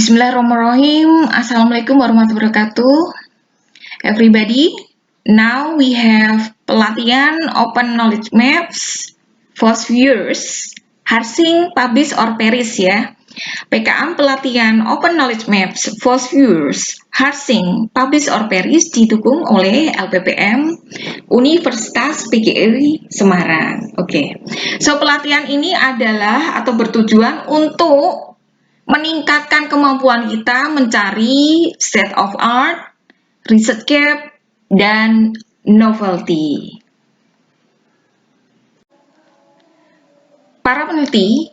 Bismillahirrahmanirrahim. Assalamualaikum warahmatullahi wabarakatuh. Everybody, now we have pelatihan Open Knowledge Maps for viewers, Harsing, Publish, or Perish ya. PKM pelatihan Open Knowledge Maps for viewers, Harsing, Publish, or Perish didukung oleh LPPM Universitas PGRI Semarang. Oke. So pelatihan ini adalah atau bertujuan untuk meningkatkan kemampuan kita mencari state of art, research gap, dan novelty. Para peneliti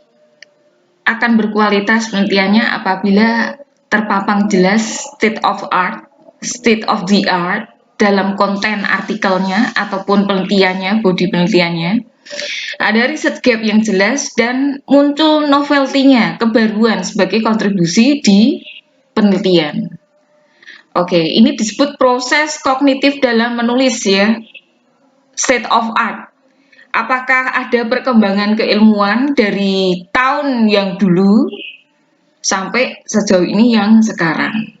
akan berkualitas penelitiannya apabila terpampang jelas state of art, state of the art dalam konten artikelnya ataupun penelitiannya, body penelitiannya. Ada research gap yang jelas dan muncul novelty-nya, kebaruan sebagai kontribusi di penelitian. Oke, ini disebut proses kognitif dalam menulis ya. State of art. Apakah ada perkembangan keilmuan dari tahun yang dulu sampai sejauh ini yang sekarang.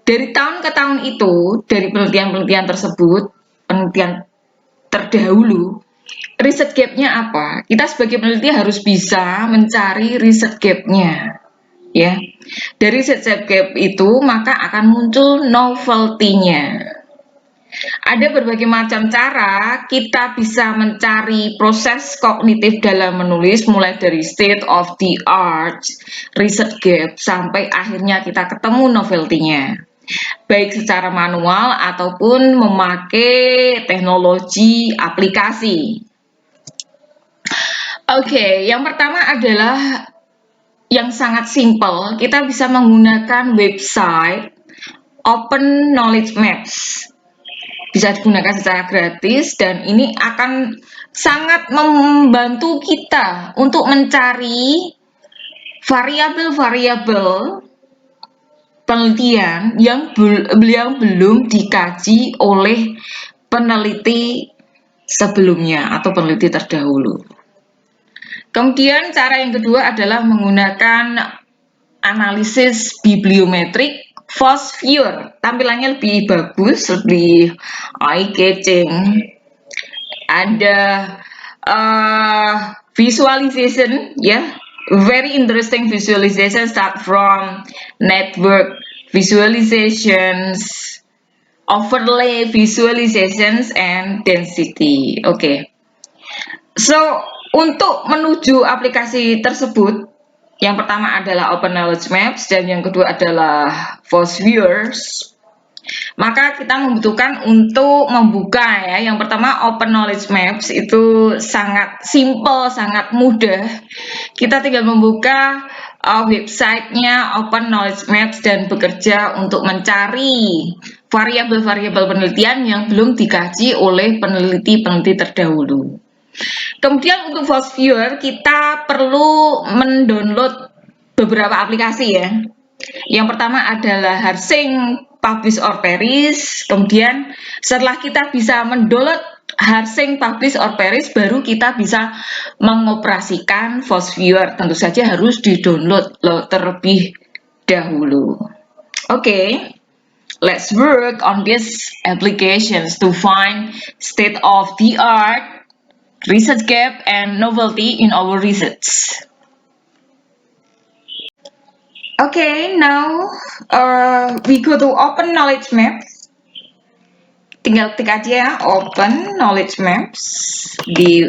Dari tahun ke tahun itu, dari penelitian-penelitian tersebut, penelitian terdahulu, research gap-nya apa? Kita sebagai peneliti harus bisa mencari research gap-nya. Ya. Dari research gap itu maka akan muncul novelty-nya. Ada berbagai macam cara kita bisa mencari proses kognitif dalam menulis, mulai dari state of the art, research gap, sampai akhirnya kita ketemu novelty-nya. Baik secara manual ataupun memakai teknologi aplikasi. Oke, yang pertama adalah yang sangat simpel. Kita bisa menggunakan website Open Knowledge Maps. Bisa digunakan secara gratis dan ini akan sangat membantu kita untuk mencari variabel-variabel penelitian yang belum dikaji oleh peneliti sebelumnya atau peneliti terdahulu. Kemudian cara yang kedua adalah menggunakan analisis bibliometrik fast viewer. Tampilannya lebih bagus, lebih eye-catching. Ada visualization ya. Very interesting visualization start from network visualizations, overlay visualizations, and density. Oke. So, untuk menuju aplikasi tersebut, yang pertama adalah Open Knowledge Maps dan yang kedua adalah Fast Viewers. Maka kita membutuhkan untuk membuka ya. Yang pertama Open Knowledge Maps itu sangat simple, sangat mudah. Kita tinggal membuka websitenya Open Knowledge Maps dan bekerja untuk mencari variabel-variabel penelitian yang belum dikaji oleh peneliti-peneliti terdahulu. Kemudian untuk Fast Viewer kita perlu mendownload beberapa aplikasi ya. Yang pertama adalah Harsing, Publish, or Perish. Kemudian setelah kita bisa mendownload Harsing, Publish, or Perish, baru kita bisa mengoperasikan Fast Viewer. Tentu saja harus di-download terlebih dahulu. Oke. Let's work on these applications to find state of the art, research gap, and novelty in our research. Okay, now we go to Open Knowledge Maps. Tinggal klik aja ya, Open Knowledge Maps di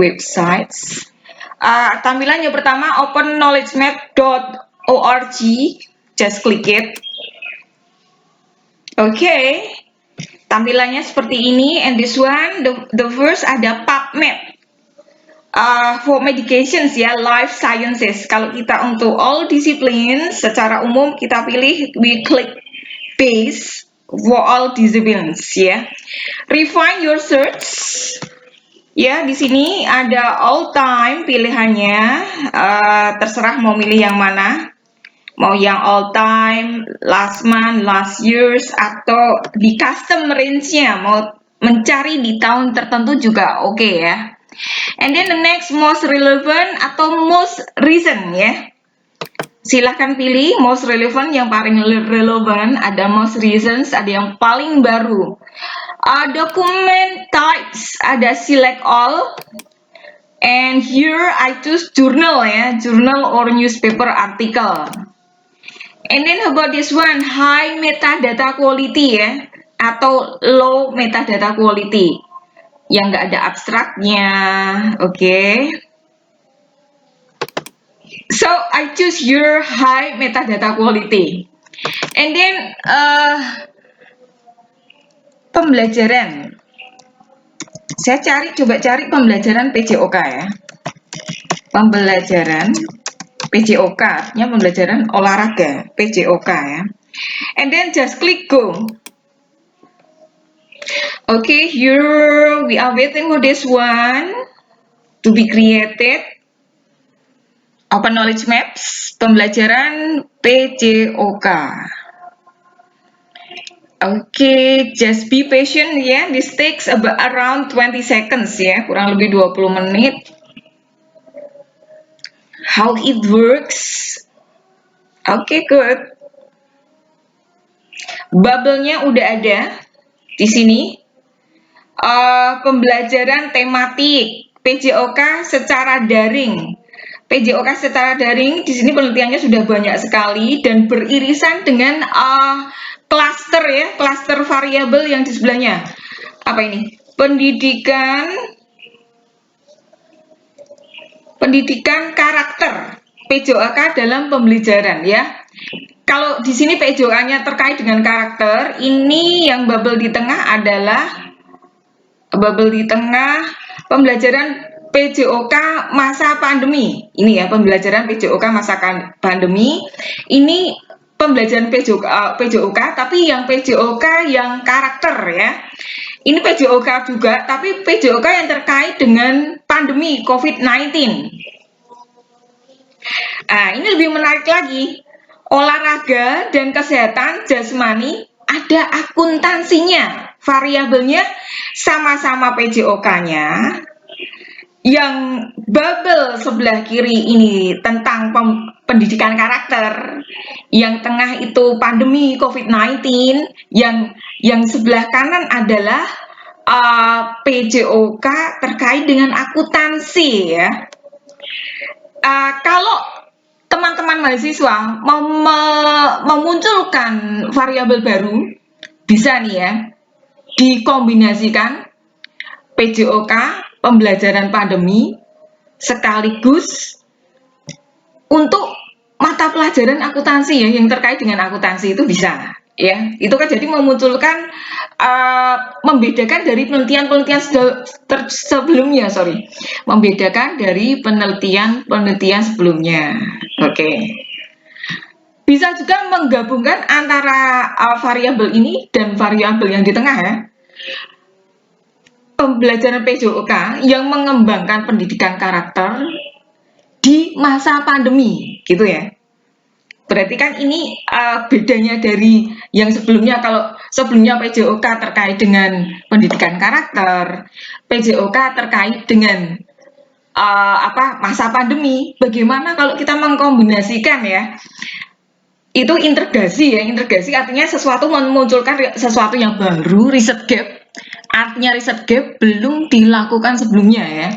websites. Tampilan yang pertama openknowledgemap.org. Just click it. Okay. Tampilannya seperti ini, and this one, the first ada PubMed. For medications ya, life sciences. Kalau kita untuk all disciplines secara umum kita pilih we click base for all disciplines ya. Refine your search. Ya, di sini ada all time pilihannya. Terserah mau milih yang mana. Mau yang all time, last month, last years, atau di custom range-nya, mau mencari di tahun tertentu juga oke ya. And then the next most relevant atau most recent ya. Silahkan pilih most relevant, yang paling relevan, ada most recent, ada yang paling baru. Document types, ada select all. And here I choose journal ya, journal or newspaper article. And then how about this one, high metadata quality ya, atau low metadata quality, yang nggak ada abstraknya, oke. So I choose your high metadata quality. And then pembelajaran. Saya coba cari pembelajaran PJOK ya. Pembelajaran PJOK, artinya pembelajaran olahraga PJOK ya. And then just click go. Okay, here we are waiting for this one to be created. Open knowledge maps, pembelajaran PJOK. Okay, just be patient ya. This takes around 20 seconds ya, kurang lebih 20 menit. How it works? Okay, good. Bubble-nya udah ada di sini. Pembelajaran tematik PJOK secara daring. PJOK secara daring, di sini penelitiannya sudah banyak sekali dan beririsan dengan klaster ya, klaster variabel yang di sebelahnya. Apa ini? Pendidikan karakter PJOK dalam pembelajaran ya. Kalau di sini PJOK-nya terkait dengan karakter, ini yang bubble di tengah adalah pembelajaran PJOK masa pandemi. Ini ya, pembelajaran PJOK masa pandemi. Ini pembelajaran PJOK tapi yang PJOK yang karakter ya. Ini PJOK juga, tapi PJOK yang terkait dengan pandemi COVID-19. Ini lebih menarik lagi. Olahraga dan kesehatan jasmani ada akuntansinya. Variabelnya sama-sama PJOK-nya. Yang bubble sebelah kiri ini tentang pendidikan karakter. Yang tengah itu pandemi COVID-19. Yang sebelah kanan adalah PJOK terkait dengan akuntansi ya. Kalau teman-teman mahasiswa mau memunculkan variabel baru, bisa nih ya, dikombinasikan PJOK pembelajaran pandemi sekaligus untuk mata pelajaran akuntansi ya, yang terkait dengan akuntansi itu bisa ya. Itu kan jadi memunculkan membedakan dari penelitian sebelumnya, membedakan dari penelitian sebelumnya. Oke. Bisa juga menggabungkan antara variabel ini dan variabel yang di tengah ya. Pembelajaran PJOK yang mengembangkan pendidikan karakter di masa pandemi, gitu ya. Berarti kan ini bedanya dari yang sebelumnya. Kalau sebelumnya PJOK terkait dengan pendidikan karakter, PJOK terkait dengan masa pandemi. Bagaimana kalau kita mengkombinasikan ya? Itu integrasi ya. Integrasi artinya sesuatu memunculkan sesuatu yang baru, riset gap. Artinya riset gap belum dilakukan sebelumnya ya.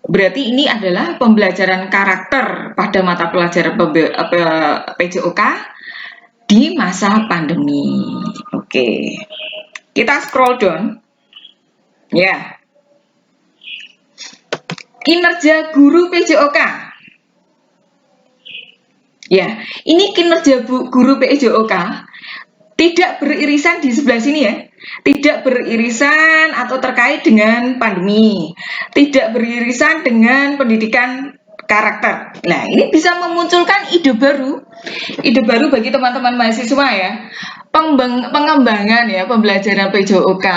Berarti ini adalah pembelajaran karakter pada mata pelajaran PJOK di masa pandemi. Oke. Kita scroll down. Ya. Kinerja guru PJOK. Ya, ini kinerja guru PJOK tidak beririsan di sebelah sini ya. Tidak beririsan atau terkait dengan pandemi. Tidak beririsan dengan pendidikan karakter. Nah, ini bisa memunculkan ide baru. Ide baru bagi teman-teman mahasiswa ya. Pengembangan ya pembelajaran PJOK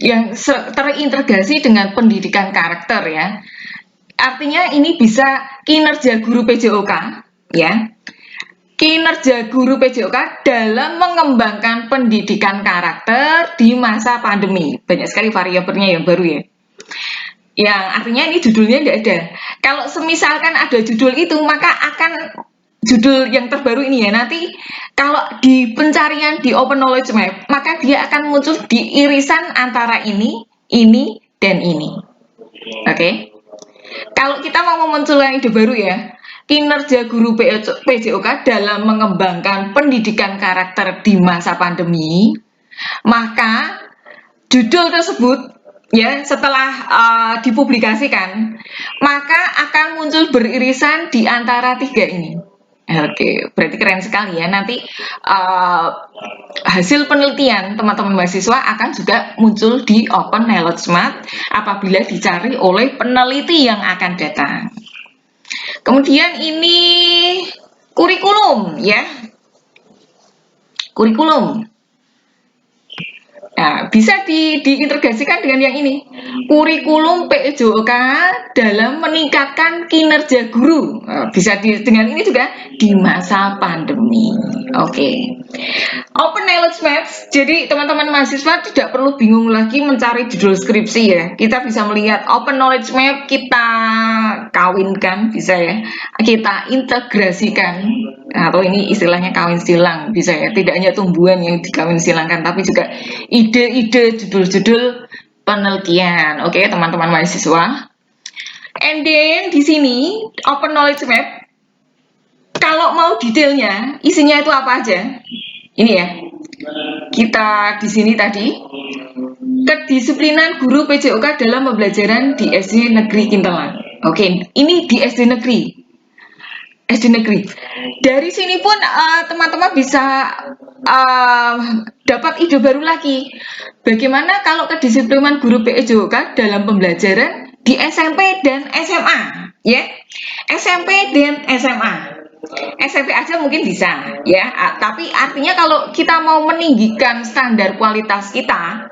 yang terintegrasi dengan pendidikan karakter ya. Artinya ini bisa kinerja guru PJOK ya. Kinerja guru PJOK dalam mengembangkan pendidikan karakter di masa pandemi. Banyak sekali variabelnya yang baru ya. Yang artinya ini judulnya tidak ada. Kalau semisalkan ada judul itu, maka akan judul yang terbaru ini ya, nanti kalau di pencarian di Open Knowledge Map, maka dia akan muncul di irisan antara ini, dan ini. Oke. Kalau kita mau memunculkan ide baru ya, kinerja guru PJOK dalam mengembangkan pendidikan karakter di masa pandemi, maka judul tersebut ya setelah dipublikasikan, maka akan muncul beririsan di antara tiga ini. Oke, berarti keren sekali ya. Nanti hasil penelitian teman-teman mahasiswa akan juga muncul di Open Knowledge Map apabila dicari oleh peneliti yang akan datang. Kemudian ini kurikulum ya. Kurikulum. Nah, bisa diintegrasikan dengan yang ini. Kurikulum PJOK dalam meningkatkan kinerja guru. Bisa dengan ini juga di masa pandemi. Oke. Open Knowledge Maps, jadi teman-teman mahasiswa tidak perlu bingung lagi mencari judul skripsi ya. Kita bisa melihat Open Knowledge Map, kita kawinkan, bisa ya. Kita integrasikan, atau ini istilahnya kawin silang, bisa ya. Tidak hanya tumbuhan yang dikawin silangkan, tapi juga ide-ide judul-judul penelitian. Oke, teman-teman mahasiswa. And then di sini Open Knowledge Map, kalau mau detailnya, isinya itu apa aja? Ini ya, kita di sini tadi kedisiplinan guru PJOK dalam pembelajaran di SD Negeri Kintelan. Oke, ini di SD Negeri. Dari sini pun teman-teman bisa dapat ide baru lagi. Bagaimana kalau kedisiplinan guru PJOK dalam pembelajaran di SMP dan SMA, ya? SMP dan SMA. SMP aja mungkin bisa ya, tapi artinya kalau kita mau meninggikan standar kualitas kita,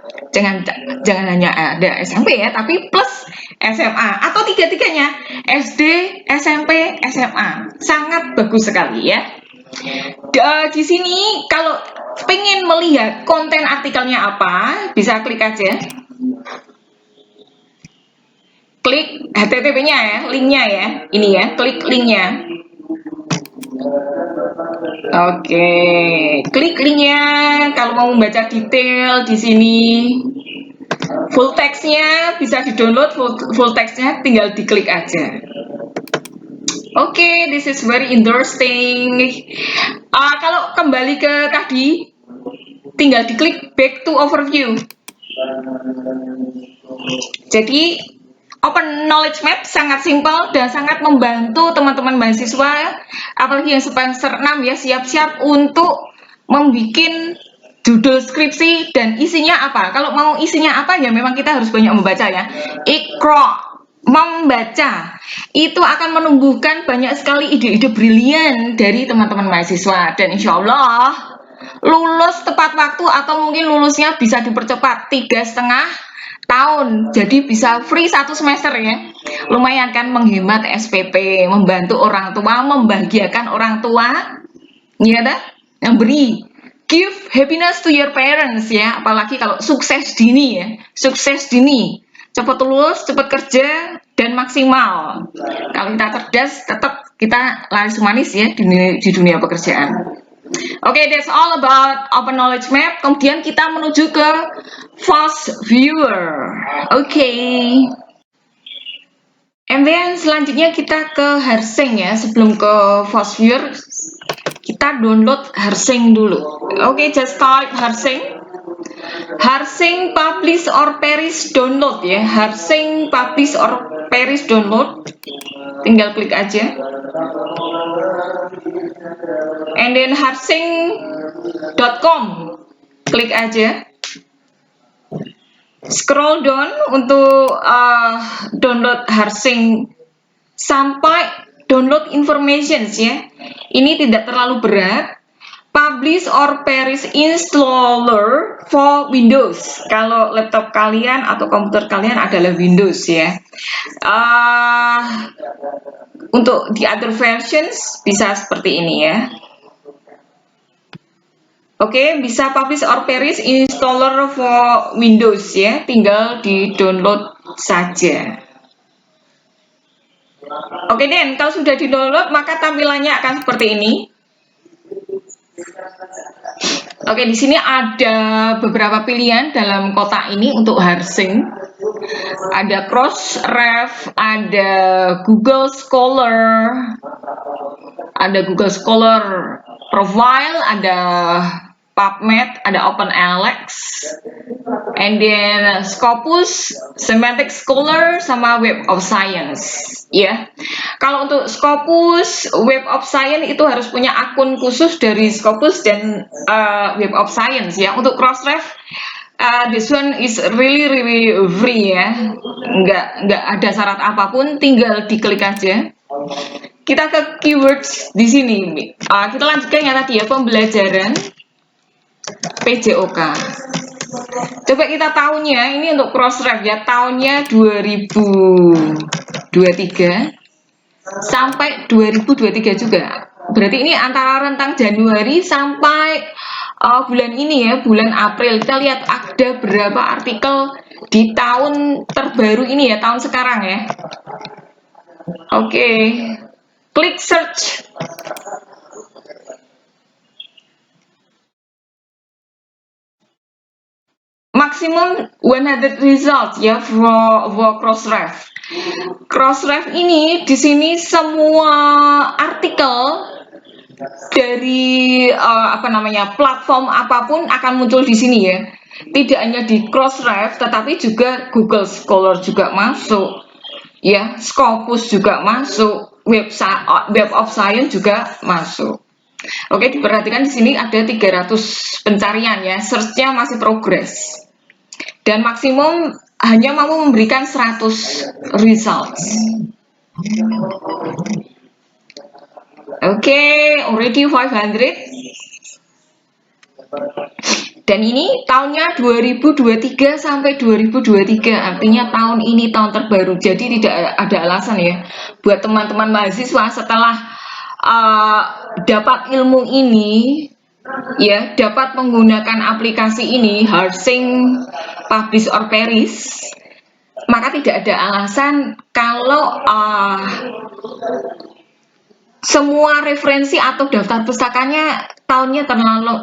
jangan hanya ada SMP ya, tapi plus SMA atau tiga-tiganya, SD, SMP, SMA, sangat bagus sekali ya. Di sini kalau pengen melihat konten artikelnya apa, bisa klik aja, klik HTTP-nya ya, linknya ya, ini ya, klik linknya. Oke, klik linknya kalau mau membaca detail di sini. Full text-nya bisa di-download, full text-nya tinggal diklik aja. Oke, this is very interesting. Kalau kembali ke tadi, tinggal diklik back to overview. Jadi Open Knowledge Map sangat simpel dan sangat membantu teman-teman mahasiswa, apalagi yang semester 6 ya, siap-siap untuk membuat judul skripsi dan isinya apa. Kalau mau isinya apa ya memang kita harus banyak membaca ya. Iqra, membaca, itu akan menumbuhkan banyak sekali ide-ide brilian dari teman-teman mahasiswa, dan insya Allah lulus tepat waktu atau mungkin lulusnya bisa dipercepat 3,5 tahun, jadi bisa free 1 semester ya. Lumayan kan, menghemat SPP, membantu orang tua, membahagiakan orang tua, ya dah, yang beri give happiness to your parents ya, apalagi kalau sukses dini ya, sukses dini, cepat lulus, cepat kerja dan maksimal. Kalau kita cerdas, tetap kita laris manis ya di dunia pekerjaan. Oke, that's all about Open Knowledge Map. Kemudian kita menuju ke Fast Viewer. Oke. And then selanjutnya kita ke Harsing ya. Sebelum ke Fast Viewer, kita download Harsing dulu. Oke, just type Harsing. Harsing publish or perish download ya. Harsing publish or perish download. Tinggal klik aja. And then harsing.com, klik aja. Scroll down untuk download Harsing sampai download informations ya. Ini tidak terlalu berat. Publish or perish installer for Windows. Kalau laptop kalian atau komputer kalian adalah Windows ya. Untuk the other versions bisa seperti ini ya. Oke, bisa publish or perish installer for Windows ya, tinggal di download saja. Oke Den, kalau sudah di-download maka tampilannya akan seperti ini. Oke, di sini ada beberapa pilihan dalam kotak ini untuk Harsing. Ada Crossref, ada Google Scholar, ada Google Scholar Profile, ada PubMed, ada OpenAlex, and then Scopus, Semantic Scholar, sama Web of Science. Ya, kalau untuk Scopus, Web of Science itu harus punya akun khusus dari Scopus dan Web of Science ya. Untuk Crossref, this one is really free ya, nggak ada syarat apapun, tinggal diklik aja. Kita ke keywords di sini. Kita lanjutkan yang tadi ya, pembelajaran PJOK. Coba kita tahunnya, ini untuk Crossref ya, tahunnya 2023 sampai 2023 juga. Berarti ini antara rentang Januari sampai bulan ini ya, bulan April. Kita lihat ada berapa artikel di tahun terbaru ini ya, tahun sekarang ya. Oke, klik search. Maximum 100 results ya for Crossref. Crossref ini di sini semua artikel dari platform apapun akan muncul di sini ya. Tidak hanya di Crossref, tetapi juga Google Scholar juga masuk, ya, Scopus juga masuk, Web of Science juga masuk. Oke, diperhatikan di sini ada 300 pencarian ya, search-nya masih progress. Dan maksimum hanya mampu memberikan 100 results. Oke, already 500. Dan ini tahunnya 2023 sampai 2023, artinya tahun ini tahun terbaru. Jadi tidak ada alasan ya buat teman-teman mahasiswa setelah dapat ilmu ini ya, dapat menggunakan aplikasi ini, Harsing, Publish or Perish, maka tidak ada alasan kalau semua referensi atau daftar pustakanya tahunnya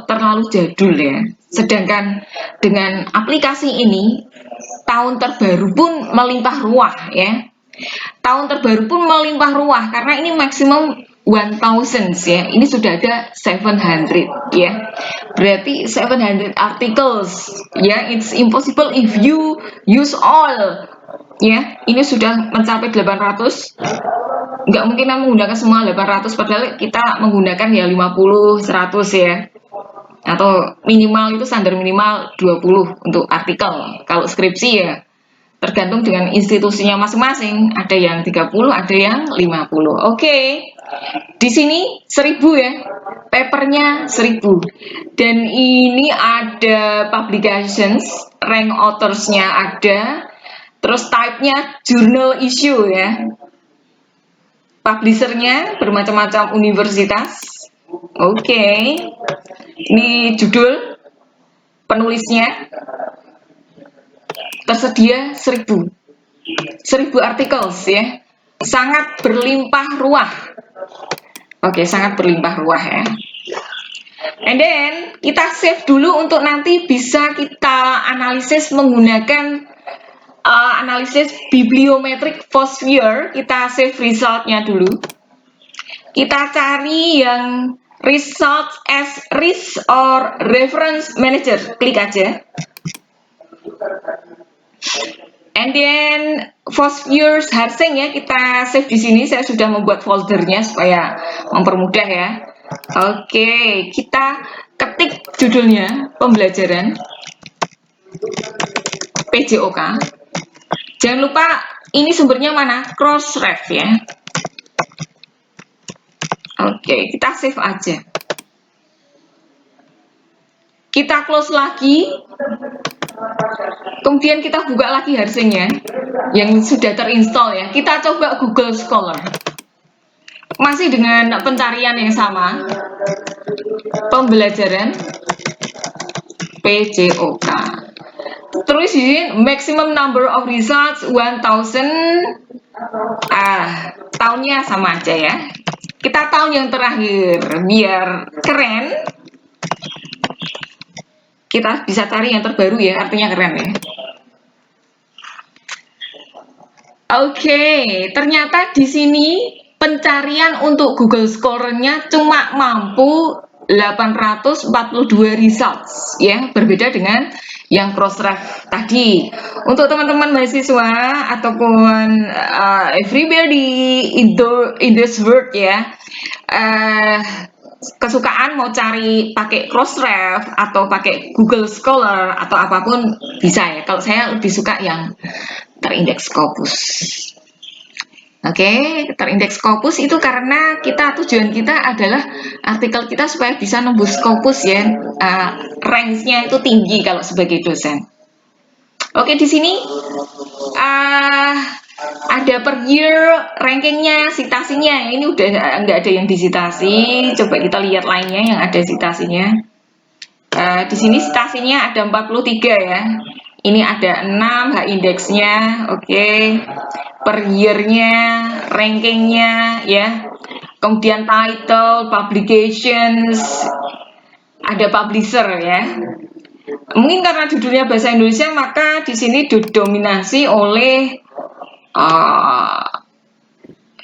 terlalu jadul ya. Sedangkan dengan aplikasi ini tahun terbaru pun melimpah ruah ya. Tahun terbaru pun melimpah ruah karena ini maksimum 1000 ya. Ini sudah ada 700 ya. Berarti 700 articles ya. It's impossible if you use all ya. Ini sudah mencapai 800. Nggak mungkin menggunakan semua 800, padahal kita menggunakan ya 50, 100 ya. Atau minimal itu standar minimal 20 untuk artikel. Kalau skripsi ya tergantung dengan institusinya masing-masing, ada yang 30, ada yang 50. Oke. Di sini 1000 ya. Papernya 1000. Dan ini ada publications, rank authors-nya ada. Terus type-nya journal issue ya. Publisher-nya bermacam-macam universitas. Oke. Ini judul, penulisnya. Tersedia 1000 articles ya. Sangat berlimpah ruah. Oke, sangat berlimpah ruah ya. And then kita save dulu untuk nanti bisa kita analisis menggunakan analisis bibliometric Foursquare. Kita save resultnya dulu. Kita cari yang result as risk or reference manager. Klik aja. And then Foursquare Harsing ya, kita save di sini. Saya sudah membuat foldernya supaya mempermudah ya. Oke, kita ketik judulnya pembelajaran PJOK. Jangan lupa ini sumbernya mana? Crossref ya. Oke, kita save aja. Kita close lagi. Kemudian kita buka lagi Harsingnya yang sudah terinstall ya. Kita coba Google Scholar. Masih dengan pencarian yang sama. Pembelajaran PJOK. Terus di sini maximum number of results 1000 tahunnya sama aja ya. Kita tahun yang terakhir biar keren. Kita bisa cari yang terbaru ya, artinya keren ya. Oke, ternyata di sini pencarian untuk Google Scholar-nya cuma mampu 842 results ya, berbeda dengan yang Crossref tadi. Untuk teman-teman mahasiswa ataupun everybody in this world ya, kesukaan mau cari pakai Crossref atau pakai Google Scholar atau apapun bisa ya. Kalau saya lebih suka yang terindeks Scopus. Oke, terindeks Scopus itu karena tujuan kita adalah artikel kita supaya bisa nembus Scopus ya. Range-nya itu tinggi kalau sebagai dosen. Oke, di sini ada per year rankingnya, citasinya. Ini udah nggak ada yang disitasi. Coba kita lihat lainnya yang ada citasinya. Di sini citasinya ada 43 ya. Ini ada 6 H-indeksnya, oke. Per year-nya, rankingnya ya. Kemudian title, publications, ada publisher ya. Mungkin karena judulnya bahasa Indonesia, maka di sini didominasi oleh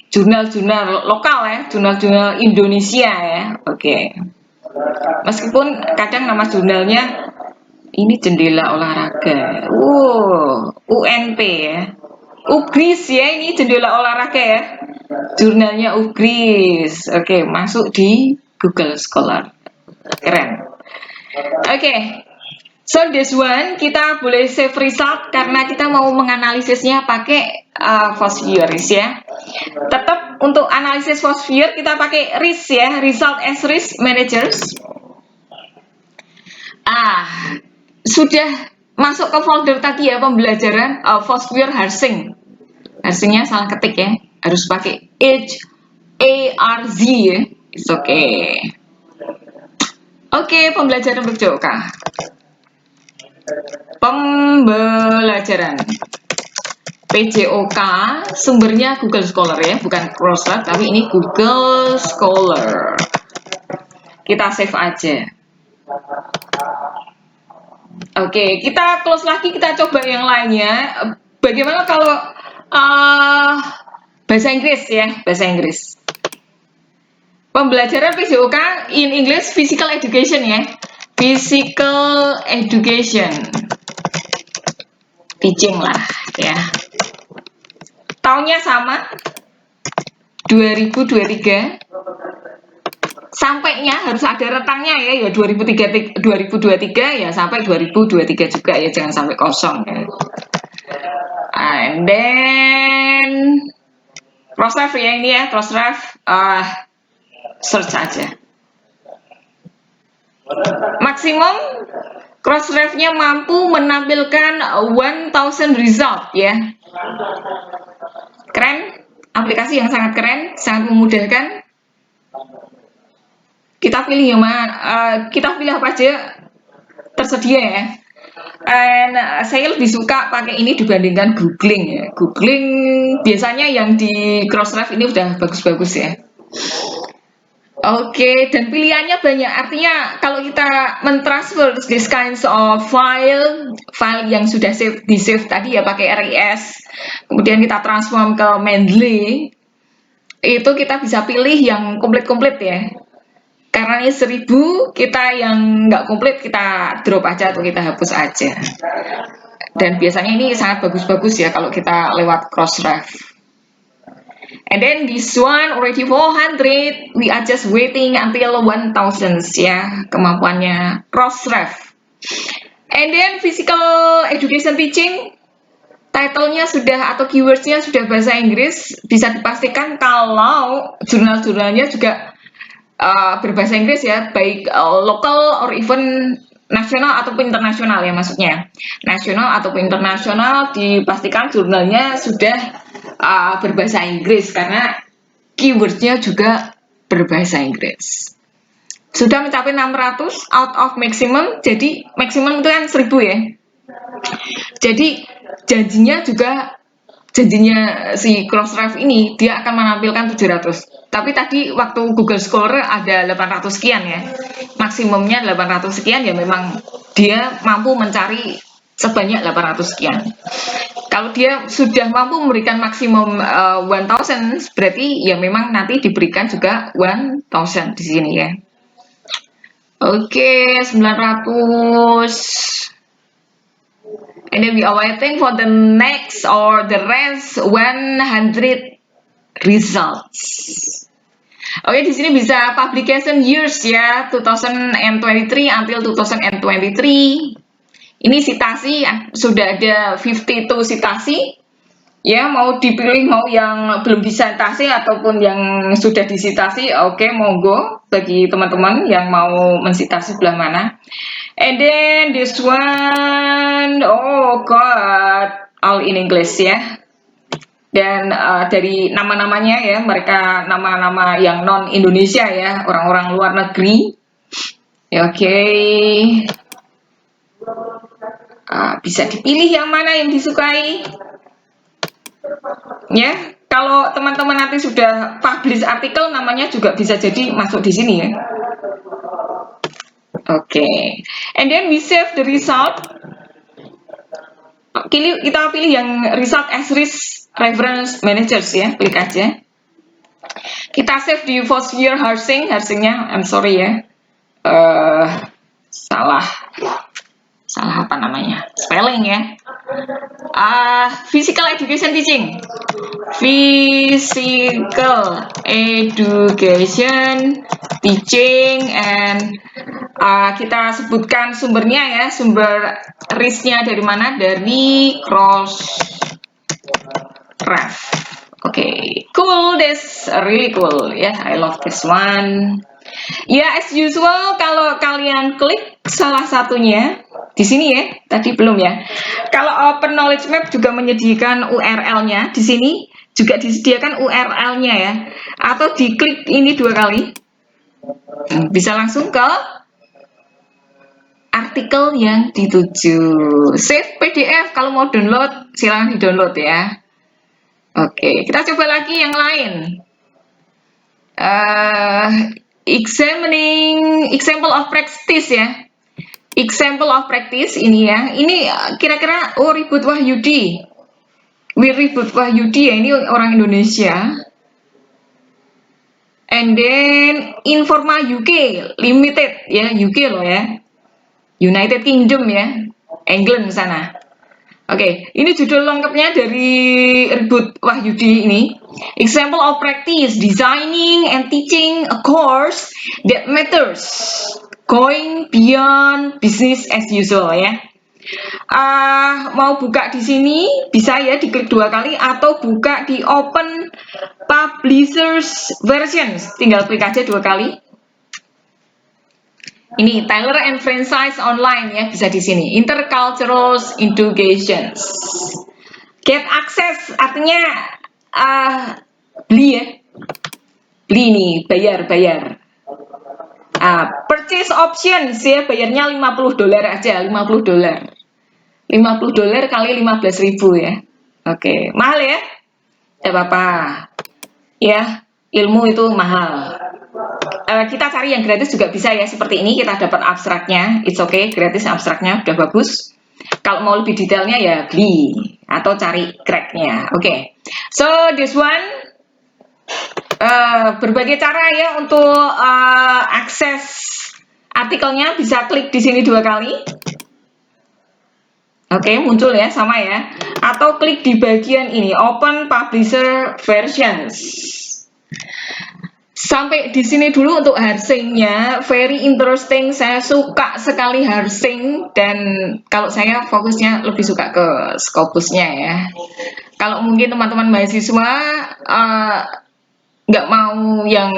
jurnal-jurnal lokal ya, jurnal-jurnal Indonesia ya, oke. Meskipun kadang nama jurnalnya ini jendela olahraga, UNP ya, Ugris ya, ini jendela olahraga ya, jurnalnya Ugris, oke, masuk di Google Scholar, keren. Oke. So this one kita boleh save result karena kita mau menganalisisnya pakai Phosphorus ya. Tetap untuk analisis Phosphorus kita pakai RIS ya, Result as Risk Managers. Sudah masuk ke folder tadi ya pembelajaran Phosphorus Harsing. Harsingnya salah ketik ya, harus pakai HARZ ya. It's okay. Oke, pembelajaran PJOK. Pembelajaran PJOK sumbernya Google Scholar ya, bukan Crossref tapi ini Google Scholar. Kita save aja. Oke, kita close lagi, kita coba yang lainnya. Bagaimana kalau bahasa Inggris ya, bahasa Inggris. Pembelajaran PJOK in English Physical Education ya. Physical Education. Teaching lah ya. Tahunnya sama. 2023. Sampainya harus ada rentangnya ya, 2023 ya sampai 2023 juga ya, jangan sampai kosong ya. And then Crossref ya ini ya, Crossref search aja. Maksimum Crossref-nya mampu menampilkan 1000 result ya. Keren, aplikasi yang sangat keren, sangat memudahkan. Kita pilih yang mana, kita pilih apa aja tersedia ya. And saya lebih suka pakai ini dibandingkan googling ya. Googling biasanya yang di Crossref ini udah bagus-bagus ya. Oke, dan pilihannya banyak. Artinya kalau kita mentransfer this kinds of file yang sudah di save tadi ya pakai RIS, kemudian kita transform ke Mendeley, itu kita bisa pilih yang komplit-komplit ya. Karena ini 1000, kita yang nggak komplit kita drop aja atau kita hapus aja. Dan biasanya ini sangat bagus-bagus ya kalau kita lewat Crossref. And then this one already 400, we are just waiting until 1000 ya kemampuannya Crossref. And then Physical Education Teaching, title-nya sudah atau keywords-nya sudah bahasa Inggris, bisa dipastikan kalau jurnal-jurnalnya juga berbahasa Inggris ya, baik lokal or even nasional ataupun internasional ya, maksudnya nasional ataupun internasional, dipastikan jurnalnya sudah berbahasa Inggris karena keywordnya juga berbahasa Inggris. Sudah mencapai 600 out of maximum, jadi maksimum itu kan 1000 ya. Jadi janjinya juga janjinya si Crossref ini dia akan menampilkan 700. Tapi tadi waktu Google Scholar ada 800 sekian ya. Maksimumnya 800 sekian ya, memang dia mampu mencari sebanyak 800 sekian. Kalau dia sudah mampu memberikan maksimum 1000, berarti ya memang nanti diberikan juga 1000 di sini ya. Oke, 900. And then we are waiting for the next or the rest 100 results. Oke, di sini bisa publication years ya, 2023 until 2023. Ini citasi, sudah ada 52 citasi. Ya, mau dipilih mau yang belum disitasi ataupun yang sudah disitasi, oke, monggo bagi teman-teman yang mau mensitasi belah mana. And then this one, oh god, all in English ya. Dan dari nama-namanya ya, mereka nama-nama yang non Indonesia ya, orang-orang luar negeri. Ya, oke. Bisa dipilih yang mana yang disukai. Ya, kalau teman-teman nanti sudah publish artikel, namanya juga bisa jadi masuk di sini ya. Oke. And then we save the result. Kita pilih yang result as reference managers ya, klik aja. Kita save di Foursquare Harsing-nya, I'm sorry ya, salah apa namanya, spelling ya. Physical education teaching, and kita sebutkan sumbernya ya, sumber RIS-nya dari mana, dari Crossref. Okay, cool, that's really cool ya, I love this one. Ya, as usual, kalau kalian klik salah satunya di sini ya, tadi belum ya. Kalau Open Knowledge Map juga menyediakan URL-nya, di sini juga disediakan URL-nya ya. Atau diklik ini 2 kali, bisa langsung ke artikel yang dituju. Save PDF, kalau mau download silahkan di-download ya. Oke, kita coba lagi yang lain. Examining example of practice ya. Example of practice ini ya. Ini kira-kira Ribut Wahyudi. Ribut Wahyudi ya, ini orang Indonesia. And then Informa UK Limited ya, UK loh ya. United Kingdom ya. England sana. Oke, ini judul lengkapnya dari Ribut Wahyudi ini. Example of practice, designing and teaching a course that matters, going beyond business as usual ya. Mau buka di sini bisa ya, diklik 2 kali atau buka di Open Publishers Versions, tinggal klik aja 2 kali. Ini Taylor and Franchise Online ya, bisa di sini. Intercultural Educations. Get access artinya beli ya. Beli nih, bayar. Purchase options ya, bayarnya $50 aja, $50. $50 kali 15.000 ya. Oke, mahal ya? Tidak apa-apa. Ya, ilmu itu mahal. Kita cari yang gratis juga bisa ya, seperti ini kita dapat abstraknya, it's okay, gratis abstraknya udah bagus. Kalau mau lebih detailnya ya beli atau cari cracknya. Oke, so this one berbagai cara ya untuk akses artikelnya, bisa klik di sini 2 kali. Oke, muncul ya, sama ya. Atau klik di bagian ini Open Publisher Versions. Sampai di sini dulu untuk Harsing-nya, very interesting. Saya suka sekali Harsing, dan kalau saya fokusnya lebih suka ke Scopusnya ya. Kalau mungkin teman-teman mahasiswa nggak mau yang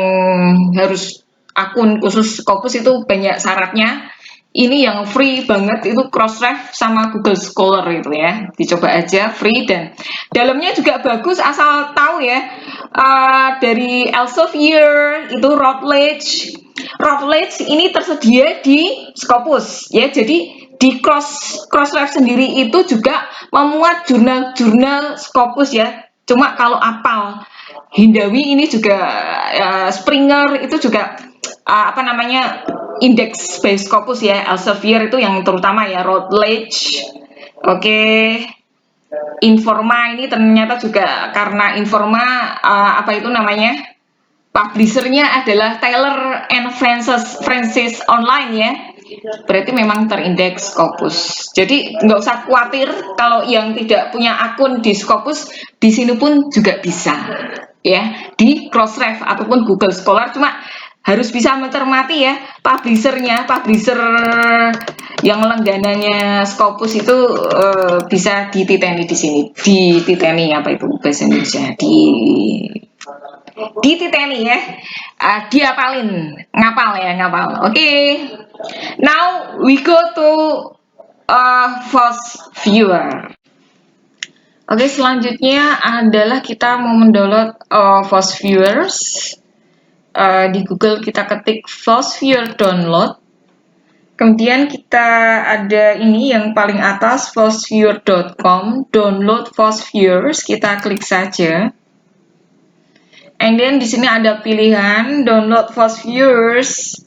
harus akun khusus Scopus, itu banyak syaratnya. Ini yang free banget itu Crossref sama Google Scholar itu ya, dicoba aja, free, dan dalamnya juga bagus, asal tahu ya. Dari Elsevier itu Routledge ini tersedia di Scopus ya, jadi di Crossref sendiri itu juga memuat jurnal-jurnal Scopus ya. Cuma kalau apal Hindawi ini juga Springer itu juga apa namanya indeks based Scopus ya. Elsevier itu yang terutama ya, Routledge. Oke. Informa ini ternyata juga karena Informa apa itu namanya? Publishernya adalah Taylor and Francis Online ya. Berarti memang terindeks Scopus. Jadi nggak usah khawatir kalau yang tidak punya akun di Scopus, di sini pun juga bisa ya, di Crossref ataupun Google Scholar. Cuma harus bisa mencermati ya publisher yang langganannya Scopus itu bisa dititeni di sini. Dititeni apa itu bahasa Indonesia? Dititeni ya, diapalin, ngapal. Oke. Now we go to Force Viewer. Oke, selanjutnya adalah kita mau mendownload Force Viewers. Di Google kita ketik Force Viewer download. Kemudian kita ada ini yang paling atas, forceviewer.com, download Force Viewers, kita klik saja. And then di sini ada pilihan download Force Viewers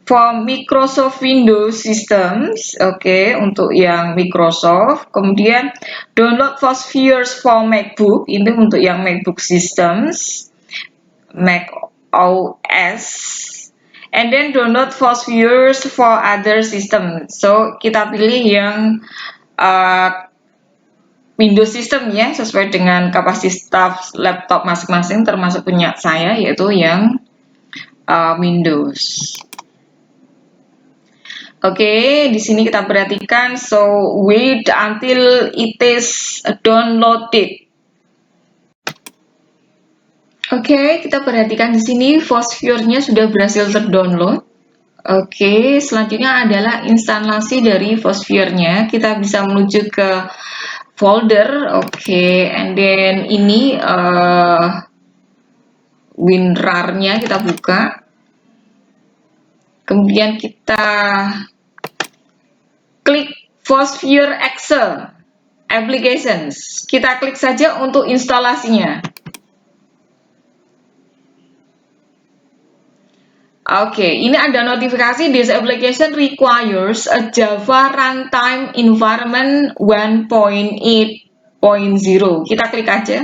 for Microsoft Windows Systems. Oke, untuk yang Microsoft. Kemudian download Force Viewers for MacBook, ini untuk yang MacBook Systems, Mac OS. And then download Force Viewers for other systems. So kita pilih yang Windows System ya, sesuai dengan kapasitas laptop masing-masing, termasuk punya saya yaitu yang Windows. Oke, di sini kita perhatikan, so wait until it is downloaded. Oke, kita perhatikan di sini Force Viewer-nya sudah berhasil terdownload. Oke, selanjutnya adalah instalasi dari Force Viewer-nya. Kita bisa menuju ke folder, oke, and then ini WinRAR-nya kita buka. Kemudian kita klik Force Viewer Excel Applications. Kita klik saja untuk instalasinya. Oke, ini ada notifikasi this application requires a Java Runtime Environment 1.8.0. Kita klik aja.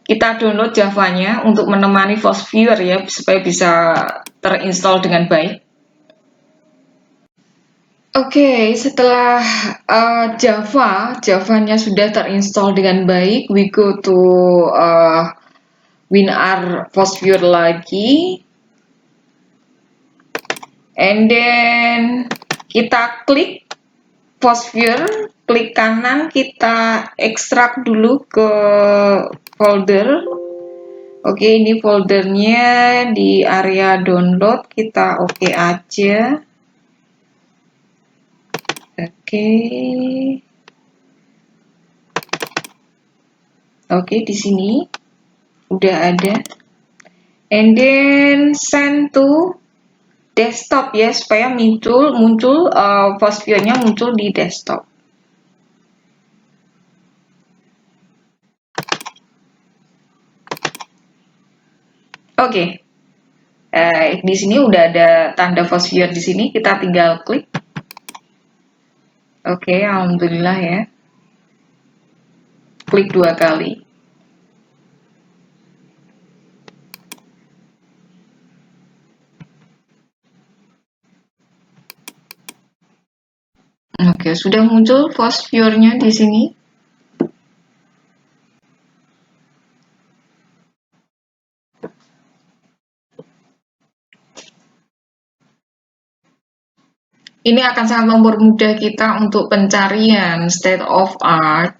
Kita download Java-nya untuk menemani Force Viewer ya, supaya bisa terinstall dengan baik. Oke, setelah Java-nya sudah terinstall dengan baik, we go to WinRAR Force Viewer lagi, and then kita klik Force Viewer, klik kanan, kita ekstrak dulu ke folder. Oke, ini foldernya di area download, kita oke aja. Oke, di sini udah ada. And then send to desktop ya, supaya muncul Force Viewer-nya muncul di desktop. Oke. Di sini udah ada tanda Force Viewer di sini, kita tinggal klik. Oke, alhamdulillah ya. Klik 2 kali. Oke, sudah muncul Force Viewer-nya di sini. Ini akan sangat mempermudah kita untuk pencarian state of art,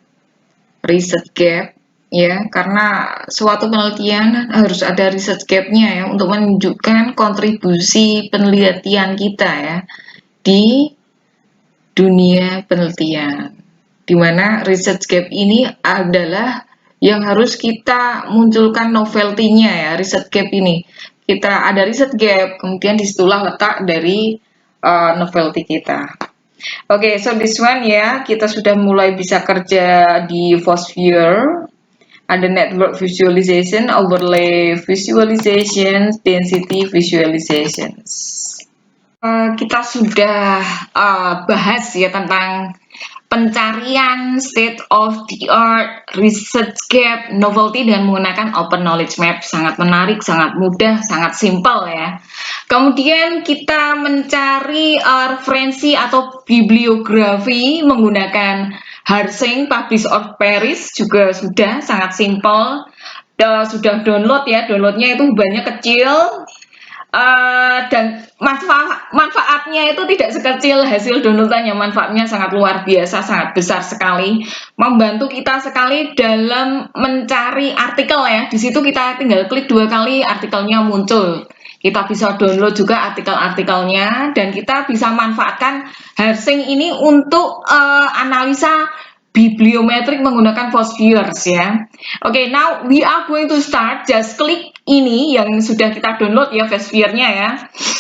research gap, ya, karena suatu penelitian harus ada research gap-nya ya, untuk menunjukkan kontribusi penelitian kita ya di dunia penelitian. Dimana research gap ini adalah yang harus kita munculkan novelty-nya ya, research gap ini. kita ada reset gap, kemudian disitulah letak dari novelty kita. Oke, so this one ya, kita sudah mulai bisa kerja di Phosphere. Ada network visualization, overlay visualization, density visualizations. Kita sudah bahas ya tentang pencarian state of the art, research gap, novelty dengan menggunakan open knowledge map. Sangat menarik, sangat mudah, sangat simpel ya. Kemudian kita mencari referensi atau bibliografi menggunakan Harsing, Publish or Perish juga sudah sangat simpel. Sudah download ya, downloadnya itu banyak kecil. Dan manfaatnya itu tidak sekecil hasil downloadannya, manfaatnya sangat luar biasa, sangat besar sekali, membantu kita sekali dalam mencari artikel ya. Di situ kita tinggal klik 2 kali, artikelnya muncul. Kita bisa download juga artikel-artikelnya dan kita bisa manfaatkan Harsing ini untuk analisa bibliometrik menggunakan Phospheres ya. Oke, now we are going to start. Just klik ini yang sudah kita download ya, Phosphere-nya ya.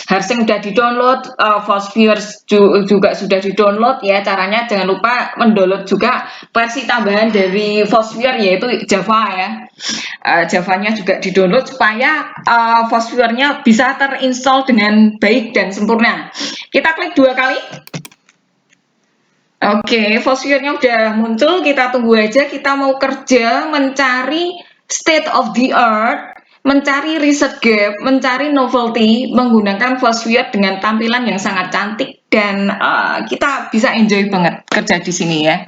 Harsing sudah di-download, Phospheres juga sudah di-download ya. Caranya jangan lupa mendownload juga versi tambahan dari Phosphere yaitu Java ya. Javanya juga di-download supaya Phosphere-nya bisa terinstall dengan baik dan sempurna. Kita klik 2 kali. Oke, Phosphere-nya udah muncul, kita tunggu aja. Kita mau kerja mencari state of the art, mencari reset gap, mencari novelty menggunakan Phosphere dengan tampilan yang sangat cantik dan kita bisa enjoy banget kerja di sini ya.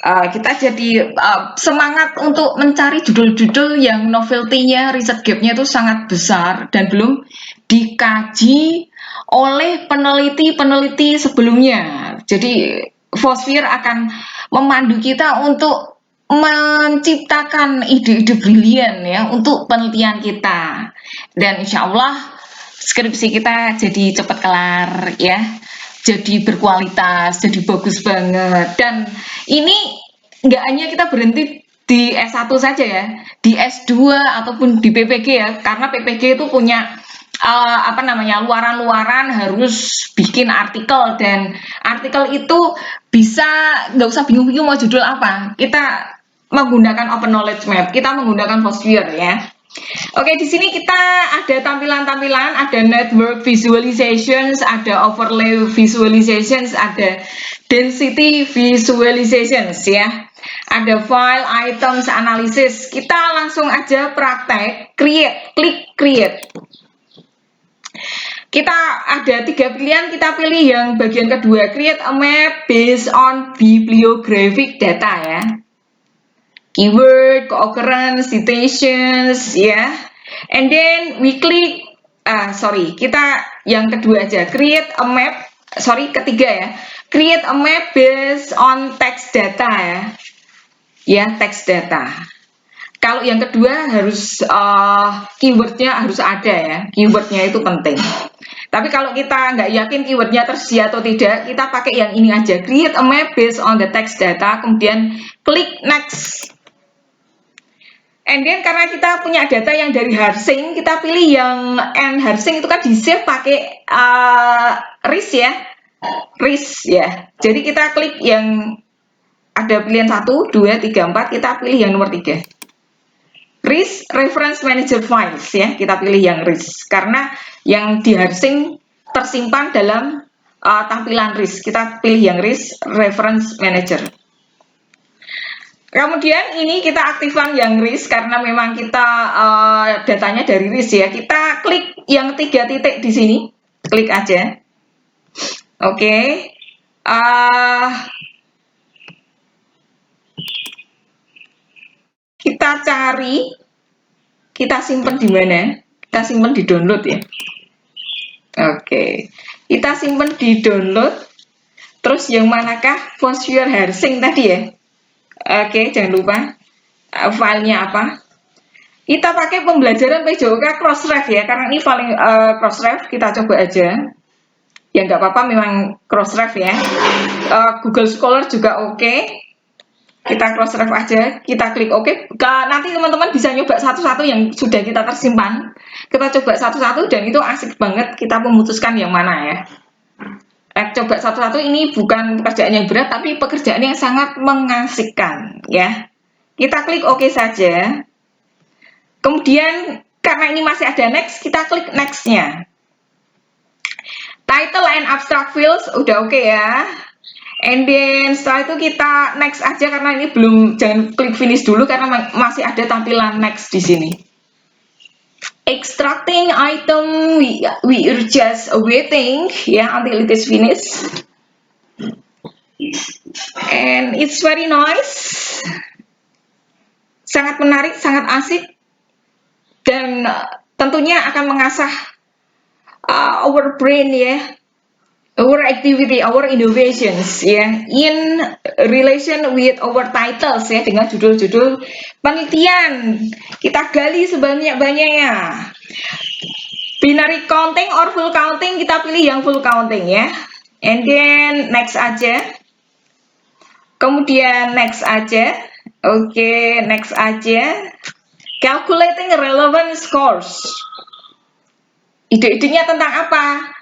Kita jadi semangat untuk mencari judul-judul yang novelty-nya, reset gap-nya itu sangat besar dan belum dikaji oleh peneliti-peneliti sebelumnya. Jadi Phosphere akan memandu kita untuk menciptakan ide-ide brilian ya untuk penelitian kita, dan insya Allah skripsi kita jadi cepat kelar ya, jadi berkualitas, jadi bagus banget. Dan ini nggak hanya kita berhenti di S1 saja ya, di S2 ataupun di PPG ya, karena PPG itu punya luaran-luaran, harus bikin artikel, dan artikel itu bisa nggak usah bingung-bingung mau judul apa, kita menggunakan open knowledge map, kita menggunakan Phosphere ya. Oke, di sini kita ada tampilan-tampilan, ada network visualizations, ada overlay visualizations, ada density visualizations ya. Ada file items analysis. Kita langsung aja praktek, create, klik create. Kita ada 3 pilihan, kita pilih yang bagian kedua, create a map based on bibliographic data ya. Keyword, co-occurrence, citations ya. And then we click, kita yang kedua aja, create a map, ketiga ya. Create a map based on text data ya. Ya, text data. Kalau yang kedua harus keywordnya harus ada ya, keywordnya itu penting. Tapi kalau kita nggak yakin keywordnya tersedia atau tidak, kita pakai yang ini aja, create a map based on the text data, kemudian klik next. And then karena kita punya data yang dari Harsing, kita pilih yang Harsing itu kan di save pakai RIS ya, RIS ya. Jadi kita klik yang ada pilihan 1, 2, 3, 4, kita pilih yang nomor 3. RIS Reference Manager Files ya, kita pilih yang RIS karena yang di Harsing tersimpan dalam tampilan RIS. Kita pilih yang RIS Reference Manager. Kemudian ini kita aktifkan yang RIS karena memang kita datanya dari RIS ya. Kita klik yang 3 titik di sini, klik aja. Oke. Kita cari, kita simpan di mana? Kita simpan di download ya. Oke, kita simpan di download. Terus yang manakah? Phosphere Harsing tadi ya. Oke, jangan lupa filenya apa. Kita pakai pembelajaran PJOK Crossref ya, karena ini paling Crossref. Kita coba aja. Ya nggak apa-apa, memang Crossref ya. Google Scholar juga oke. Kita cross ref aja, kita klik OK. Nanti teman-teman bisa nyoba satu-satu yang sudah kita tersimpan. Kita coba satu-satu dan itu asik banget kita memutuskan yang mana ya. Coba satu-satu, ini bukan pekerjaan yang berat tapi pekerjaan yang sangat mengasihkan ya. Kita klik OK saja. Kemudian karena ini masih ada next, kita klik next-nya. Title and abstract fields udah oke ya. And then setelah itu kita next aja karena ini belum, jangan klik finish dulu karena masih ada tampilan next di sini. Extracting item, we are just waiting ya until it is finished. And it's very nice. Sangat menarik, sangat asik. Dan tentunya akan mengasah our brain ya. Our activity, our innovations ya, in relation with our titles ya, dengan judul-judul penelitian. Kita gali sebanyak-banyaknya. Binary counting or full counting, kita pilih yang full counting ya. And then next aja. Kemudian next aja. Oke, next aja. Calculating relevant scores. Ide-idenya tentang apa?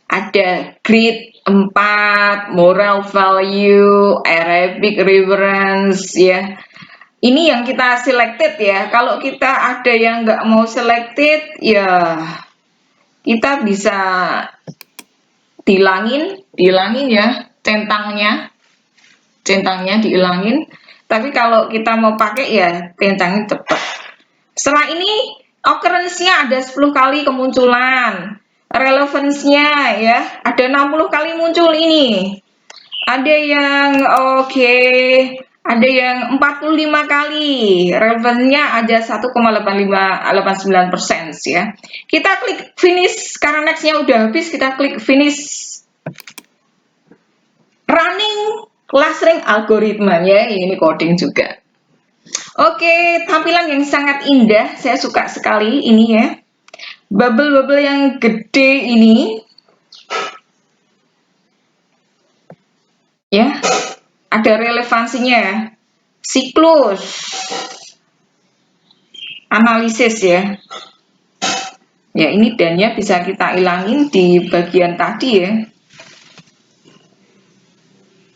Ada grade 4, moral value, Arabic reference ya. Ini yang kita selected ya. Kalau kita ada yang nggak mau selected ya, kita bisa dihilangin ya centangnya dihilangin. Tapi kalau kita mau pakai ya centangnya tetap. Setelah ini occurrence-nya ada 10 kali kemunculan. Relevance-nya ya, ada 60 kali muncul ini. Ada yang ada yang 45 kali. Relevance-nya ada 1,89% ya. Kita klik finish karena next-nya udah habis, kita klik finish. Running clustering algoritma ya, ini coding juga. Oke, tampilan yang sangat indah, saya suka sekali ini ya. Bubble-bubble yang gede ini. Ya, ada relevansinya ya. Siklus. Analisis ya. Ya, ini dan-nya bisa kita ilangin di bagian tadi ya.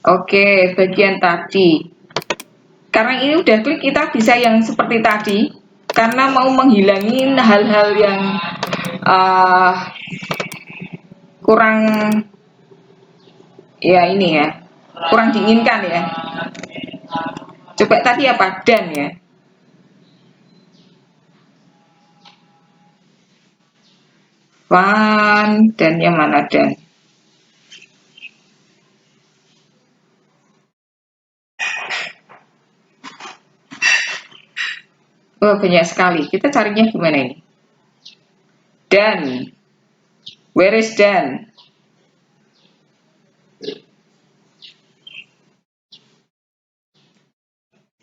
Oke, bagian tadi. Karena ini udah klik, kita bisa yang seperti tadi. Karena mau menghilangin hal-hal yang kurang ya ini ya, kurang diinginkan ya. Coba tadi apa? Dan ya. Fun, dan yang mana dan? Oh, banyak sekali. Kita carinya gimana ini? Dan. Where is dan?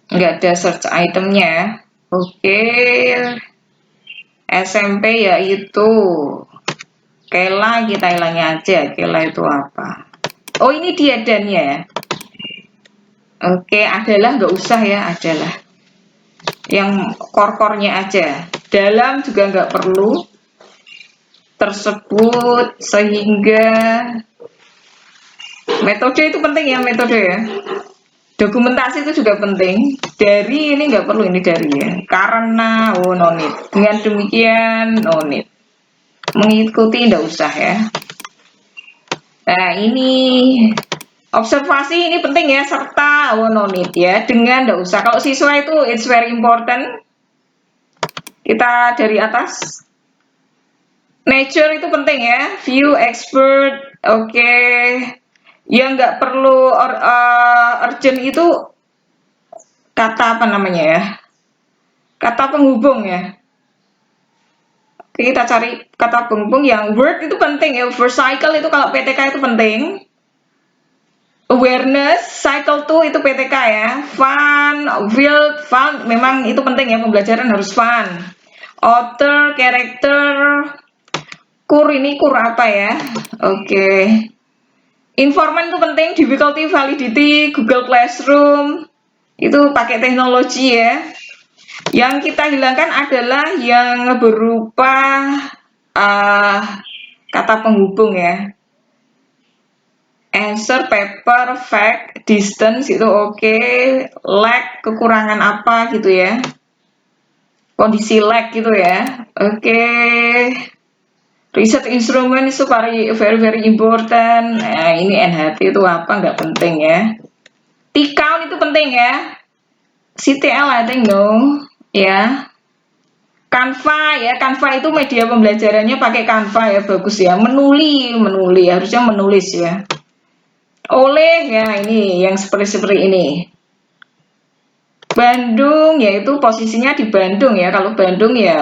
Enggak ada search itemnya. Oke. SMP yaitu Kela, kita hilangin aja. Kela itu apa? Oh, ini dia dan-nya ya. Oke, adalah nggak usah ya, adalah. Yang core-core-nya aja. Dalam juga nggak perlu. Tersebut, sehingga. Metode itu penting ya, metode ya. Dokumentasi itu juga penting. Dari ini nggak perlu, ini dari ya. Karena, oh no need. Dengan demikian, no need. Mengikuti nggak usah ya. Nah, ini observasi ini penting ya, serta oh no need ya. Dengan nggak usah. Kalau siswa itu it's very important. Kita dari atas. Nature itu penting ya. View, expert, oke. Yang nggak perlu urgent itu kata apa namanya ya? Kata penghubung ya. Oke, kita cari kata penghubung yang word itu penting ya. Verb cycle itu kalau PTK itu penting. Awareness, cycle 2 itu PTK ya. Fun, field, fun, memang itu penting ya, pembelajaran harus fun. Author, character, kur ini kur apa ya? Oke. Informan itu penting, difficulty, validity, Google Classroom, itu pakai teknologi ya. Yang kita hilangkan adalah yang berupa kata penghubung ya. Answer, paper, fact, distance itu oke, lag, kekurangan apa gitu ya. Kondisi lag gitu ya. Oke. Research instrument itu very important. Nah, ini NHT itu apa nggak penting ya. T-count itu penting ya. CTL I think no ya. Canva ya, Canva itu media pembelajarannya pakai Canva ya, bagus ya. Menuli harusnya menulis ya. Oleh ya, ini yang seperti ini. Bandung yaitu posisinya di Bandung ya. Kalau Bandung ya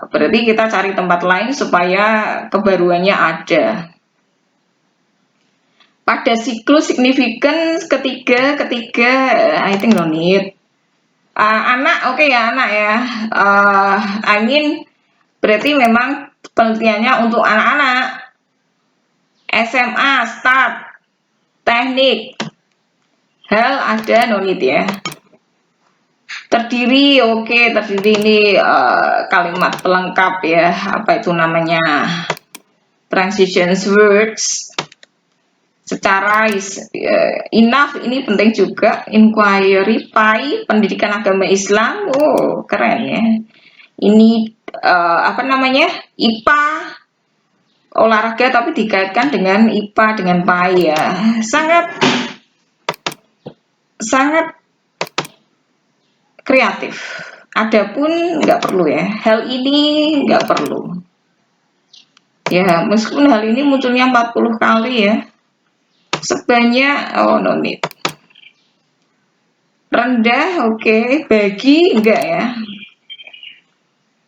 berarti kita cari tempat lain supaya kebaruannya ada. Pada siklus signifikan ketiga I think no need. Anak oke ya, anak ya. I mean berarti memang penelitiannya untuk anak-anak. SMA start, teknik, hal ada no need ya. Terdiri oke, terdiri ini kalimat pelengkap ya, apa itu namanya, transitions words. Secara enough ini penting juga. Inquiry, PAI, pendidikan agama Islam, oh keren ya. Ini apa namanya, IPA, olahraga tapi dikaitkan dengan IPA dengan PAI ya. Sangat kreatif. Adapun nggak perlu ya, hal ini nggak perlu. Ya, meskipun hal ini munculnya 40 kali ya. Sebanyak, oh no need. Rendah, oke. Bagi, enggak ya.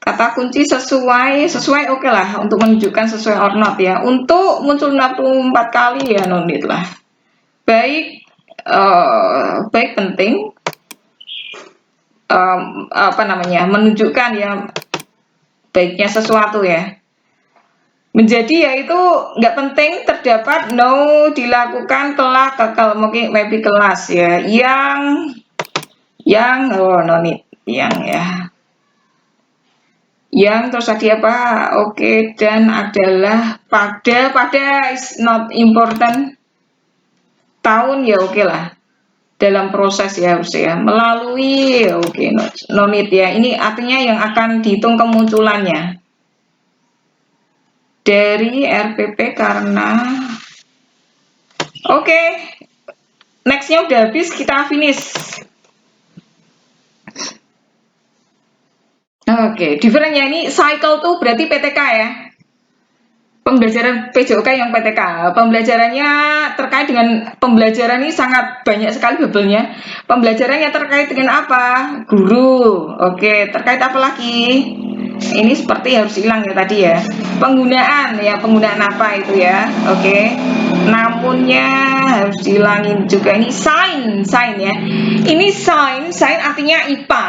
Kata kunci sesuai oke lah untuk menunjukkan sesuai or not ya. Untuk muncul 64 kali ya no need lah. Baik, baik penting. Apa namanya, menunjukkan ya baiknya sesuatu ya. Menjadi yaitu nggak penting, terdapat no, dilakukan, kelak, kekal, mungkin maybe kelas ya. Yang oh no need, yang ya. Yang terus tadi apa? Oke, dan adalah pada is not important. Tahun ya oke lah. Dalam proses ya harus ya. Melalui oke, no need ya. Ini artinya yang akan dihitung kemunculannya. Dari RPP karena oke, nextnya udah habis, kita finish. Oke, differentnya ini cycle tuh berarti PTK ya. Pembelajaran PJOK yang PTK. Pembelajarannya terkait dengan pembelajaran ini sangat banyak sekali bubble-nya. Pembelajarannya terkait dengan apa? Guru. Oke, terkait apa lagi? Ini seperti harus hilang ya tadi ya. Penggunaan ya, penggunaan apa itu ya? Oke. Namunnya harus dihilangin juga. Ini sign ya. Ini sign artinya IPA.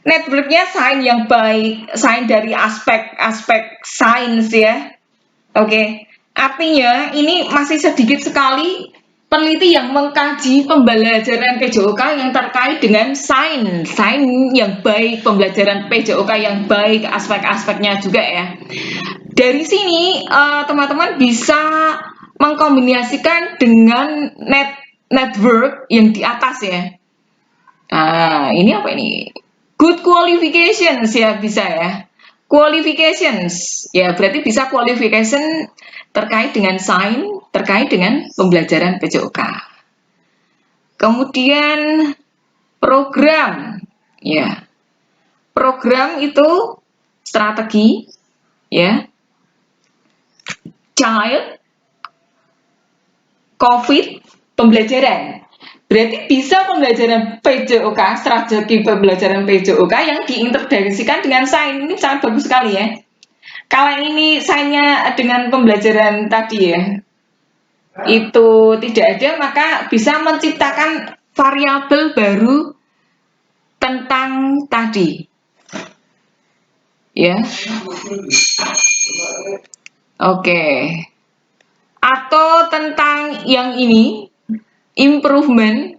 Networknya sign yang baik, sign dari aspek sains ya. Oke, artinya ini masih sedikit sekali peneliti yang mengkaji pembelajaran PJOK yang terkait dengan sains yang baik, pembelajaran PJOK yang baik, aspek-aspeknya juga ya. Dari sini teman-teman bisa mengkombinasikan dengan network yang di atas ya. Ini apa ini? Good qualifications ya bisa ya. Qualifications ya berarti bisa qualification terkait dengan sign, terkait dengan pembelajaran PJOK. Kemudian program ya. Program itu strategi ya. Child, COVID, pembelajaran. Berarti bisa pembelajaran PJOK, strategi pembelajaran PJOK yang diintegrasikan dengan sains. Ini sangat bagus sekali ya. Kalau ini sainnya dengan pembelajaran tadi ya, itu tidak ada, maka bisa menciptakan variabel baru tentang tadi. Ya. Oke. atau tentang yang ini, improvement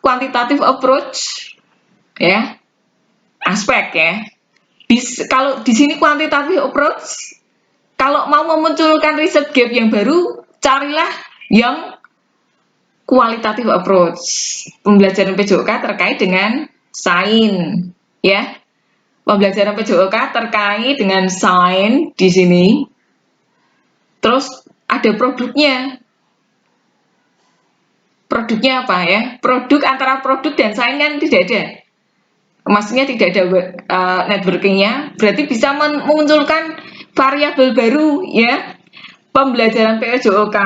quantitative approach, ya, aspek ya. Kalau di sini quantitative approach, kalau mau memunculkan research gap yang baru, carilah yang qualitative approach, pembelajaran PJOK terkait dengan sains, ya. Pembelajaran PJOK terkait dengan sains di sini. Terus ada produknya. Produknya apa ya? Produk antara produk dan sains kan tidak ada. Maksudnya tidak ada networkingnya. Berarti bisa memunculkan variabel baru ya. Pembelajaran PJOK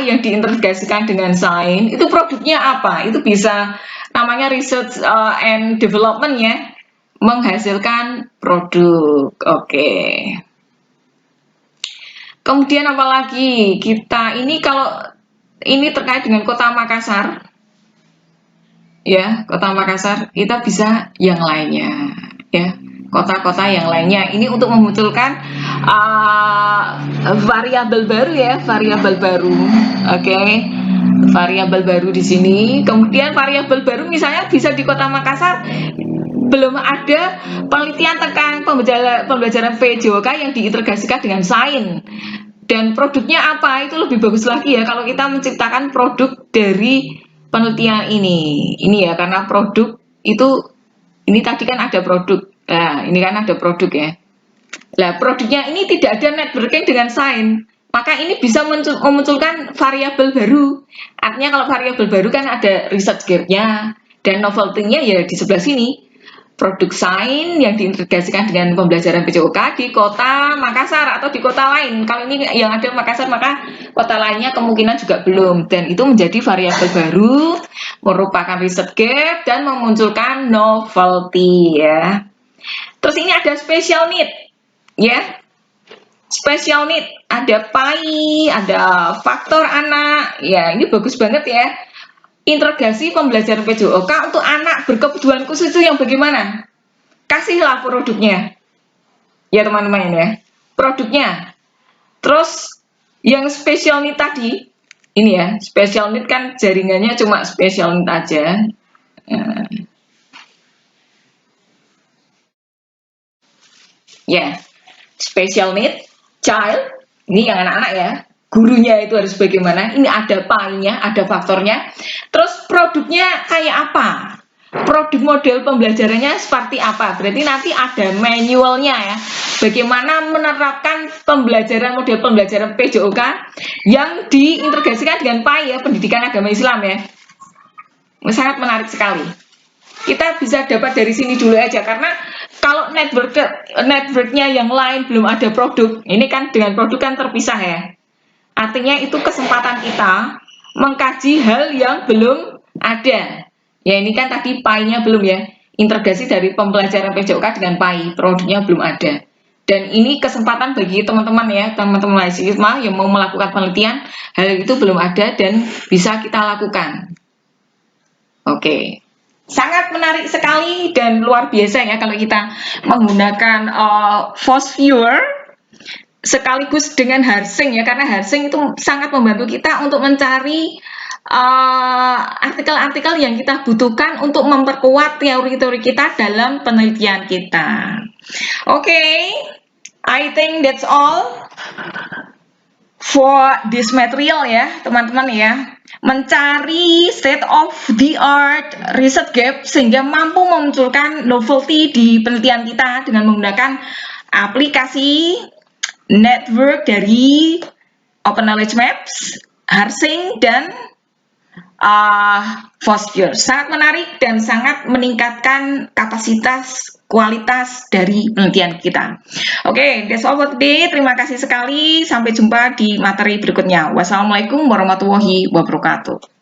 yang diintegrasikan dengan sains itu produknya apa? Itu bisa namanya research and development ya. Menghasilkan produk. Oke. Kemudian apalagi kita ini kalau ini terkait dengan Kota Makassar, ya, Kota Makassar, kita bisa yang lainnya, ya, kota-kota yang lainnya. Ini untuk memunculkan variabel baru ya, variabel baru, oke, variabel baru di sini. Kemudian variabel baru misalnya bisa di Kota Makassar belum ada penelitian tentang pembelajaran PJOK yang diintegrasikan dengan sains. Dan produknya apa, itu lebih bagus lagi ya kalau kita menciptakan produk dari penelitian ini ya, karena produk itu, ini tadi kan ada produk, nah ini kan ada produk ya. Nah produknya ini tidak ada networking dengan sains, maka ini bisa memunculkan variabel baru. Artinya kalau variabel baru kan ada research gap-nya dan novelty-nya ya di sebelah sini. Produk sains yang diintegrasikan dengan pembelajaran PJOK di Kota Makassar atau di kota lain. Kalau ini yang ada Makassar, maka kota lainnya kemungkinan juga belum. Dan itu menjadi variabel baru, merupakan research gap dan memunculkan novelty ya. Terus ini ada special need ya. Special need, ada PAI, ada faktor anak. Ya, ini bagus banget ya. Integrasi pembelajaran PJOK untuk anak berkebutuhan khusus itu yang bagaimana? Kasihlah produknya. Ya teman-teman ya. Produknya. Terus yang special need tadi, ini ya, special need kan jaringannya cuma special need aja. Ya, special need child, ini yang anak-anak ya. Gurunya itu harus bagaimana, ini ada PAI-nya, ada faktornya. Terus produknya kayak apa? Produk model pembelajarannya seperti apa? Berarti nanti ada manualnya ya. Bagaimana menerapkan model pembelajaran PJOK yang diintegrasikan dengan PAI ya, pendidikan agama Islam ya. Sangat menarik sekali. Kita bisa dapat dari sini dulu aja, karena kalau networknya yang lain belum ada produk, ini kan dengan produk kan terpisah ya. Artinya itu kesempatan kita mengkaji hal yang belum ada. Ya ini kan tadi PAI-nya belum ya. Integrasi dari pembelajaran PJOK dengan PAI, produknya belum ada. Dan ini kesempatan bagi teman-teman ya, teman-teman mahasiswa yang mau melakukan penelitian, hal itu belum ada dan bisa kita lakukan. Oke. Sangat menarik sekali dan luar biasa ya kalau kita menggunakan Force Viewer sekaligus dengan Harsing ya, karena Harsing itu sangat membantu kita untuk mencari artikel-artikel yang kita butuhkan untuk memperkuat teori-teori kita dalam penelitian kita. Oke, I think that's all for this material ya teman-teman ya. Mencari state of the art research gap sehingga mampu memunculkan novelty di penelitian kita dengan menggunakan aplikasi network dari Open Knowledge Maps, Harsing, dan Force. Sangat menarik dan sangat meningkatkan kapasitas kualitas dari penelitian kita. Oke, that's all for today. Terima kasih sekali. Sampai jumpa di materi berikutnya. Wassalamualaikum warahmatullahi wabarakatuh.